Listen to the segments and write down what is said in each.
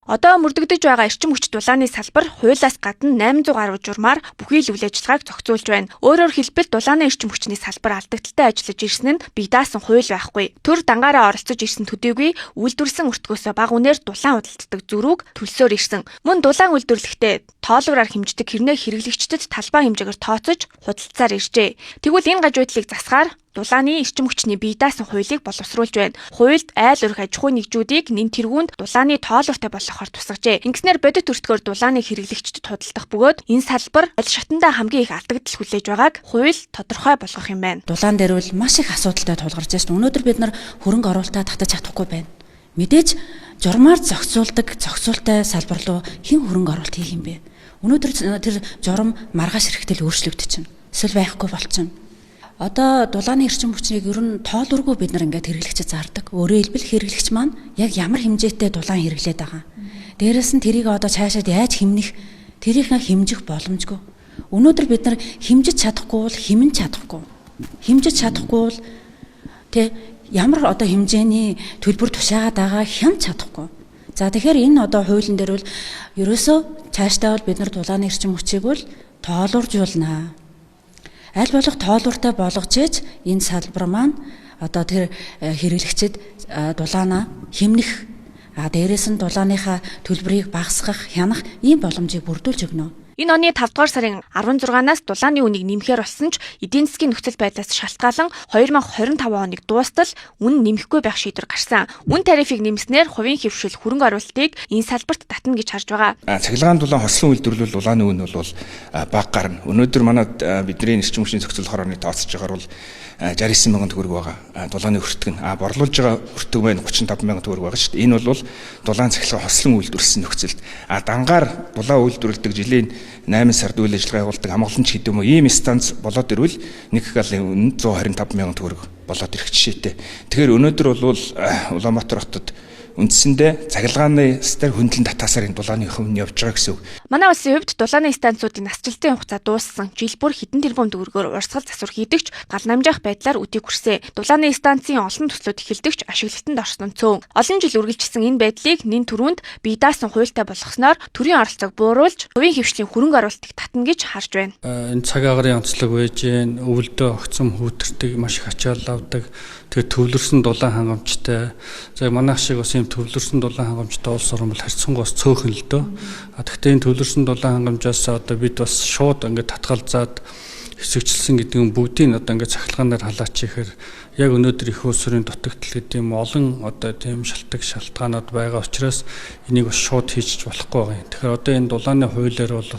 Одоо мөрдөгдөж байгаа эрчим хүч дулааны салбар хуулиас гадна 800 гаруй журмаар бүхий л үйл ажиллагааг зохицуулж байна. Өөрөөр хэлбэл дулааны эрчим хүчний салбар алдагдaltaй ажиллаж ирсэн нь бие даасан хууль байхгүй. Төр дангаараа оролцож ирсэн төдийгүй үйлдвэрсэн өртгөөсөө бага үнээр дулаан худалддаг зөрүүг төлсөөр ирсэн. Мөн дулаан үйлдвэрлэхдээ тоолбороор хэмждэг хэрнээ хэрэглэгчдэд талбай хэмжээгээр тооцож худалдсаар иржээ. Тэгвэл энэ гажуудлыг засахаар дулааны эрчим хүчний бие даасан хуулийг боловсруулж байна. Хуульд айл өрх аж ахуй нэгжүүдийг нэн тэргуунд дулааны тоолвортой болгохоор тусгажээ. Ингэснээр бодит өртгөөр дулааны хэрэглэгчдэд худалдах бөгөөд энэ салбар аль шатандаа хамгийн их алдагдал хүлээж байгааг хууль тодорхой болгох юм байна. Дулаан дээр бол маш их асуудалтай тулгарч байна. Өнөөдөр бид нар хөрөнгө оруулалтаа татаж чадахгүй байна. Мэдээж журмаар зохицуултай салбар руу хэн хөрөнгө оруулалт хийх юм бэ? Өнөөдөр тэр журам маргааш эрэхтэл өөрчлөгдөж байна. Эсвэл байхгүй болчихно. Одоо дулааны эрчим хүчнийг ер нь тоолургүй бид нар ингээд хэрэглэгчид зардаг. Өөрөөр хэлбэл хэрэглэгч маань яг ямар хэмжээтэй дулаан хэрэглээд байгаа. Дээрээс нь тэрийг одоо цаашаад яаж хэмнэх, тэрийг хэмжих боломжгүй. Өнөөдөр бид нар хэмжиж чадахгүй бол хэмнэн чадахгүй. Хэмжиж чадахгүй бол ямар одоо хэмжээний төлбөр тушаагаад байгаа хянаж чадахгүй. За тэгэхээр энэ одоо хуулийн дээр бол ерөөсөө цаашдаа бол бид нар дулааны эрчим хүчийг бол тоолууржуулнаа. Аль болох тоолууртай болгож ээж энэ салбар маань одоо тэр хэрэглэгчид дулаанаа хэмнэх, дээрээс нь дулааныхаа төлбөрийг багасгах, хянах ийм боломжийг бүрдүүлж өгнө. Энэ оны 5 дугаар сарын 16-наас дулааны үнийг нэмэхээр болсон ч эдийн засгийн нөхцөл байдлаас шалтгаалan 2025 оныг дуустал үн нэмэхгүй байх шийдвэр гарсан. Үн тарифыг нэмснээр хувийн хэвшил хөрөнгө оруулалтыг энэ салбарт татна гэж харж байгаа. Цахилгаан дулаан хослон үйлдвэрлэл дулааны үн бол бага гарна. Өнөөдөр манайд бидний эрчим хүчний зохицуулах хорооны тооцож байгаа бол 69 мянган төгрөг байгаа. Дулааны өртгөн борлуулж байгаа өртөг маань 35 мянган төгрөг байгаа шүү дээ. Энэ бол дулаан цахилгаан хослон үйлдвэрлэсэн нөхцөлд дангаар дулаан үйлдвэрлэдэг жилийн 8 сард үйл ажиллагаа явуулдаг амгаланч гэдэг юм уу ийм станц болоод ирвэл 1 галын үн 125 мянган төгрөг болоод ирэх жишээтэй. Тэгэхээр өнөөдөр бол Улаанбаатар хотод үндсэндээ цахилгааны стар хөндлөн татаасаар энэ дулааны хувь нь явж байгаа гэсэн үг. Манай улсын хувьд дулааны станцуудын насжилтын хугацаа дууссан. Жил бүр хэдэн тэрбум төгрөгөөр урсгал засвар хийдэгч гал намжаах байдлаар үдийг хүрсэн. Дулааны станцын олон төслүүд эхэлдэгч ашиглалтанд орсон цөөн. Олон жил үргэлжилсэн энэ байдлыг нэн түрүүнд бие даасан хуультай болгосноор төрийн оролцоог бууруулж хувийн хэвшлийн хөрөнгө оруулалтыг татна гэж харж байна. Энэ цаг агарын онцлог байж гэн өвөлдөө огцом хүүтэрдэг маш их ачаал авдаг. Тэгээ төвлөрсөн дулаан хангамжтай. За манайх шиг бас ийм төвлөрсөн дулаан хангамжтай улс орн бол харьцангуйс цөөхөн л дөө. Гэхдээ энэ төвлөрсөн дулаан хангамжаас одоо бид бас шууд ингээд татгалзаад хэсэгчлсэн гэдэг нь бүгдийг одоо ингээд цахилгаанаар халаач ихээр яг өнөөдөр их улсын дутагдал гэдэг юм олон одоо тийм шалтгаанууд байгаа учраас энийг бас шууд хийж болохгүй байгаа юм. Тэгэхээр одоо энэ дулааны хуулиар бол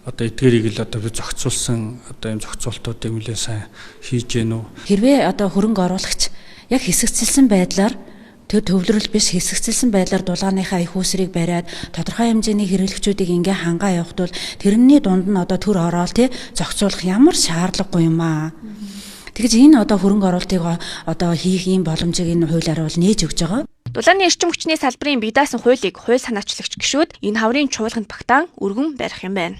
одоо эдгээрийг л одоо би зохицуулсан одоо юм зохицуултуудыг нэлээд сайн хийж гэнэ үү. Хэрвээ одоо хөрөнгө оруулагч яг хэсэгцэлсэн байдлаар төвлөрөл биш хэсэгцэлсэн байдлаар дулааныхаа их усрыг бариад тодорхой хэмжээний хэрэглэгчүүдийг ингээ хангаа явахд бол тэрний дунд нь одоо төр ороод зохицуулах ямар шаардлагагүй юм аа. Тэгэж энэ одоо хөрөнгө оруулалтыг одоо хийх ийм боломжийг энэ хуулиар бол нээж өгж байгаа. Дулааны эрчим хүчний салбарын бие даасан хуулийг хууль санаачлагч гишүүд энэ хаврын чуулганд багтаан өргөн барих юм байна.